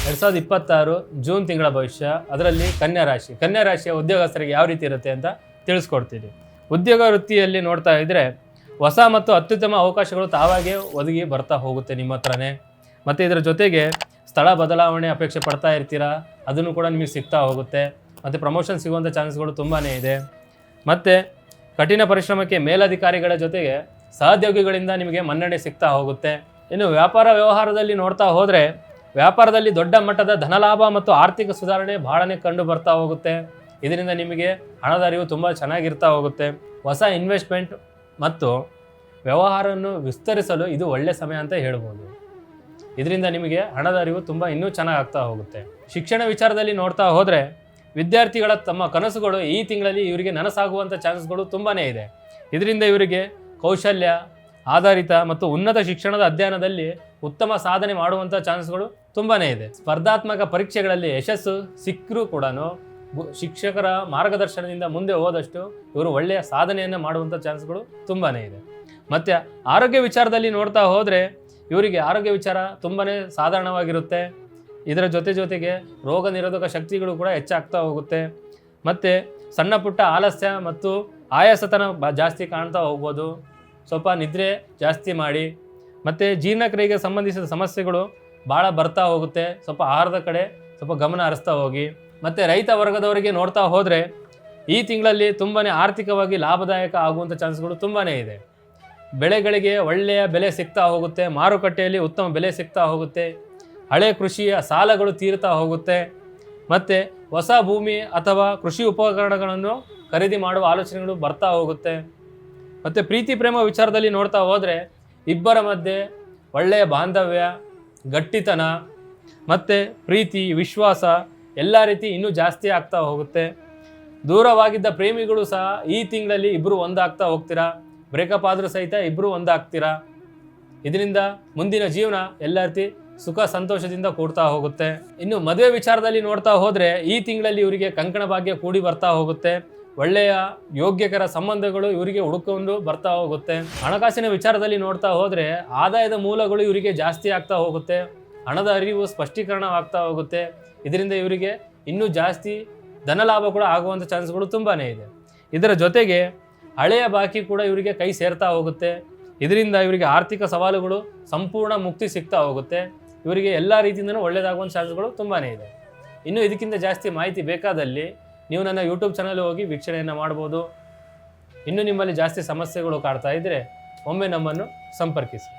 2026 June ತಿಂಗಳ ಭವಿಷ್ಯ, ಅದರಲ್ಲಿ ಕನ್ಯಾ ರಾಶಿಯ ಉದ್ಯೋಗಸ್ಥರಿಗೆ ಯಾವ ರೀತಿ ಇರುತ್ತೆ ಅಂತ ತಿಳಿಸ್ಕೊಡ್ತೀನಿ. ಉದ್ಯೋಗ ವೃತ್ತಿಯಲ್ಲಿ ನೋಡ್ತಾ ಇದ್ದರೆ ಹೊಸ ಮತ್ತು ಅತ್ಯುತ್ತಮ ಅವಕಾಶಗಳು ತಾವಾಗೇ ಒದಗಿ ಬರ್ತಾ ಹೋಗುತ್ತೆ ನಿಮ್ಮ ಹತ್ರನೇ. ಮತ್ತು ಇದರ ಜೊತೆಗೆ ಸ್ಥಳ ಬದಲಾವಣೆ ಅಪೇಕ್ಷೆ ಪಡ್ತಾ ಇರ್ತೀರಾ, ಅದನ್ನು ಕೂಡ ನಿಮಗೆ ಸಿಗ್ತಾ ಹೋಗುತ್ತೆ. ಮತ್ತು ಪ್ರಮೋಷನ್ ಸಿಗುವಂಥ ಚಾನ್ಸ್ಗಳು ತುಂಬಾ ಇದೆ. ಮತ್ತು ಕಠಿಣ ಪರಿಶ್ರಮಕ್ಕೆ ಮೇಲಧಿಕಾರಿಗಳ ಜೊತೆಗೆ ಸಹೋದ್ಯೋಗಿಗಳಿಂದ ನಿಮಗೆ ಮನ್ನಣೆ ಸಿಗ್ತಾ ಹೋಗುತ್ತೆ. ಇನ್ನು ವ್ಯಾಪಾರ ವ್ಯವಹಾರದಲ್ಲಿ ನೋಡ್ತಾ ಹೋದರೆ ವ್ಯಾಪಾರದಲ್ಲಿ ದೊಡ್ಡ ಮಟ್ಟದ ಧನಲಾಭ ಮತ್ತು ಆರ್ಥಿಕ ಸುಧಾರಣೆ ಬಹಳನೇ ಕಂಡು ಬರ್ತಾ ಹೋಗುತ್ತೆ. ಇದರಿಂದ ನಿಮಗೆ ಹಣದ ಅರಿವು ತುಂಬ ಚೆನ್ನಾಗಿರ್ತಾ ಹೋಗುತ್ತೆ. ಹೊಸ ಇನ್ವೆಸ್ಟ್ಮೆಂಟ್ ಮತ್ತು ವ್ಯವಹಾರವನ್ನು ವಿಸ್ತರಿಸಲು ಇದು ಒಳ್ಳೆಯ ಸಮಯ ಅಂತ ಹೇಳ್ಬೋದು. ಇದರಿಂದ ನಿಮಗೆ ಹಣದ ಅರಿವು ತುಂಬ ಇನ್ನೂ ಚೆನ್ನಾಗಿ ಆಗ್ತಾ ಹೋಗುತ್ತೆ. ಶಿಕ್ಷಣ ವಿಚಾರದಲ್ಲಿ ನೋಡ್ತಾ ಹೋದರೆ ವಿದ್ಯಾರ್ಥಿಗಳ ತಮ್ಮ ಕನಸುಗಳು ಈ ತಿಂಗಳಲ್ಲಿ ಇವರಿಗೆ ನನಸಾಗುವಂಥ ಚಾನ್ಸ್ಗಳು ತುಂಬಾ ಇದೆ. ಇದರಿಂದ ಇವರಿಗೆ ಕೌಶಲ್ಯ ಆಧಾರಿತ ಮತ್ತು ಉನ್ನತ ಶಿಕ್ಷಣದ ಅಧ್ಯಯನದಲ್ಲಿ ಉತ್ತಮ ಸಾಧನೆ ಮಾಡುವಂಥ ಚಾನ್ಸ್ಗಳು ತುಂಬಾ ಇದೆ. ಸ್ಪರ್ಧಾತ್ಮಕ ಪರೀಕ್ಷೆಗಳಲ್ಲಿ ಯಶಸ್ಸು ಸಿಕ್ಕರೂ ಕೂಡ ಶಿಕ್ಷಕರ ಮಾರ್ಗದರ್ಶನದಿಂದ ಮುಂದೆ ಹೋದಷ್ಟು ಇವರು ಒಳ್ಳೆಯ ಸಾಧನೆಯನ್ನು ಮಾಡುವಂಥ ಚಾನ್ಸ್ಗಳು ತುಂಬಾ ಇದೆ. ಮತ್ತು ಆರೋಗ್ಯ ವಿಚಾರದಲ್ಲಿ ನೋಡ್ತಾ ಹೋದರೆ ಇವರಿಗೆ ಆರೋಗ್ಯ ವಿಚಾರ ತುಂಬಾ ಸಾಧಾರಣವಾಗಿರುತ್ತೆ. ಇದರ ಜೊತೆಗೆ ರೋಗ ನಿರೋಧಕ ಶಕ್ತಿಗಳು ಕೂಡ ಹೆಚ್ಚಾಗ್ತಾ ಹೋಗುತ್ತೆ. ಮತ್ತು ಸಣ್ಣ ಪುಟ್ಟ ಆಲಸ್ಯ ಮತ್ತು ಆಯಾಸತನ ಜಾಸ್ತಿ ಕಾಣ್ತಾ ಹೋಗ್ಬೋದು. ಸ್ವಲ್ಪ ನಿದ್ರೆ ಜಾಸ್ತಿ ಮಾಡಿ. ಮತ್ತು ಜೀರ್ಣಕ್ರಿಯೆಗೆ ಸಂಬಂಧಿಸಿದ ಸಮಸ್ಯೆಗಳು ಭಾಳ ಬರ್ತಾ ಹೋಗುತ್ತೆ. ಸ್ವಲ್ಪ ಆಹಾರದ ಕಡೆ ಸ್ವಲ್ಪ ಗಮನ ಹರಿಸ್ತಾ ಹೋಗಿ. ಮತ್ತು ರೈತ ವರ್ಗದವರಿಗೆ ನೋಡ್ತಾ ಹೋದರೆ ಈ ತಿಂಗಳಲ್ಲಿ ತುಂಬಾ ಆರ್ಥಿಕವಾಗಿ ಲಾಭದಾಯಕ ಆಗುವಂಥ ಚಾನ್ಸ್ಗಳು ತುಂಬಾ ಇದೆ. ಬೆಳೆಗಳಿಗೆ ಒಳ್ಳೆಯ ಬೆಲೆ ಸಿಗ್ತಾ ಹೋಗುತ್ತೆ. ಮಾರುಕಟ್ಟೆಯಲ್ಲಿ ಉತ್ತಮ ಬೆಲೆ ಸಿಗ್ತಾ ಹೋಗುತ್ತೆ. ಹಳೆ ಕೃಷಿಯ ಸಾಲಗಳು ತೀರ್ತಾ ಹೋಗುತ್ತೆ. ಮತ್ತು ಹೊಸ ಭೂಮಿ ಅಥವಾ ಕೃಷಿ ಉಪಕರಣಗಳನ್ನು ಖರೀದಿ ಮಾಡುವ ಆಲೋಚನೆಗಳು ಬರ್ತಾ ಹೋಗುತ್ತೆ. ಮತ್ತು ಪ್ರೀತಿ ಪ್ರೇಮ ವಿಚಾರದಲ್ಲಿ ನೋಡ್ತಾ ಹೋದರೆ ಇಬ್ಬರ ಮಧ್ಯೆ ಒಳ್ಳೆಯ ಬಾಂಧವ್ಯ, ಗಟ್ಟಿತನ ಮತ್ತು ಪ್ರೀತಿ, ವಿಶ್ವಾಸ ಎಲ್ಲ ರೀತಿ ಇನ್ನೂ ಜಾಸ್ತಿ ಆಗ್ತಾ ಹೋಗುತ್ತೆ. ದೂರವಾಗಿದ್ದ ಪ್ರೇಮಿಗಳು ಸಹ ಈ ತಿಂಗಳಲ್ಲಿ ಇಬ್ಬರು ಒಂದಾಗ್ತಾ ಹೋಗ್ತೀರಾ. ಬ್ರೇಕಪ್ ಆದರೂ ಸಹಿತ ಇಬ್ಬರು ಒಂದಾಗ್ತೀರಾ. ಇದರಿಂದ ಮುಂದಿನ ಜೀವನ ಎಲ್ಲ ರೀತಿ ಸುಖ ಸಂತೋಷದಿಂದ ಕೂಡ್ತಾ ಹೋಗುತ್ತೆ. ಇನ್ನು ಮದುವೆ ವಿಚಾರದಲ್ಲಿ ನೋಡ್ತಾ ಹೋದರೆ ಈ ತಿಂಗಳಲ್ಲಿ ಇವರಿಗೆ ಕಂಕಣ ಭಾಗ್ಯ ಕೂಡಿ ಬರ್ತಾ ಹೋಗುತ್ತೆ. ಒಳ್ಳೆಯ ಯೋಗ್ಯಕರ ಸಂಬಂಧಗಳು ಇವರಿಗೆ ಹುಡುಕೊಂಡು ಬರ್ತಾ ಹೋಗುತ್ತೆ. ಹಣಕಾಸಿನ ವಿಚಾರದಲ್ಲಿ ನೋಡ್ತಾ ಹೋದರೆ ಆದಾಯದ ಮೂಲಗಳು ಇವರಿಗೆ ಜಾಸ್ತಿ ಆಗ್ತಾ ಹೋಗುತ್ತೆ. ಹಣದ ಅರಿವು ಸ್ಪಷ್ಟೀಕರಣವಾಗ್ತಾ ಹೋಗುತ್ತೆ. ಇದರಿಂದ ಇವರಿಗೆ ಇನ್ನೂ ಜಾಸ್ತಿ ಧನಲಾಭ ಕೂಡ ಆಗುವಂಥ ಚಾನ್ಸ್ಗಳು ತುಂಬಾ ಇದೆ. ಇದರ ಜೊತೆಗೆ ಹಳೆಯ ಬಾಕಿ ಕೂಡ ಇವರಿಗೆ ಕೈ ಸೇರ್ತಾ ಹೋಗುತ್ತೆ. ಇದರಿಂದ ಇವರಿಗೆ ಆರ್ಥಿಕ ಸವಾಲುಗಳು ಸಂಪೂರ್ಣ ಮುಕ್ತಿ ಸಿಗ್ತಾ ಹೋಗುತ್ತೆ. ಇವರಿಗೆ ಎಲ್ಲ ರೀತಿಯಿಂದಲೂ ಒಳ್ಳೆಯದಾಗುವಂಥ ಚಾನ್ಸ್ಗಳು ತುಂಬಾ ಇದೆ. ಇನ್ನೂ ಇದಕ್ಕಿಂತ ಜಾಸ್ತಿ ಮಾಹಿತಿ ಬೇಕಾದಲ್ಲಿ ನೀವು ನನ್ನ ಯೂಟ್ಯೂಬ್ ಚಾನಲ್ ಹೋಗಿ ವೀಕ್ಷಣೆಯನ್ನು ಮಾಡ್ಬೋದು. ಇನ್ನೂ ನಿಮ್ಮಲ್ಲಿ ಜಾಸ್ತಿ ಸಮಸ್ಯೆಗಳು ಕಾಡ್ತಾ ಇದ್ದರೆ ಒಮ್ಮೆ ನಮ್ಮನ್ನು ಸಂಪರ್ಕಿಸಿ.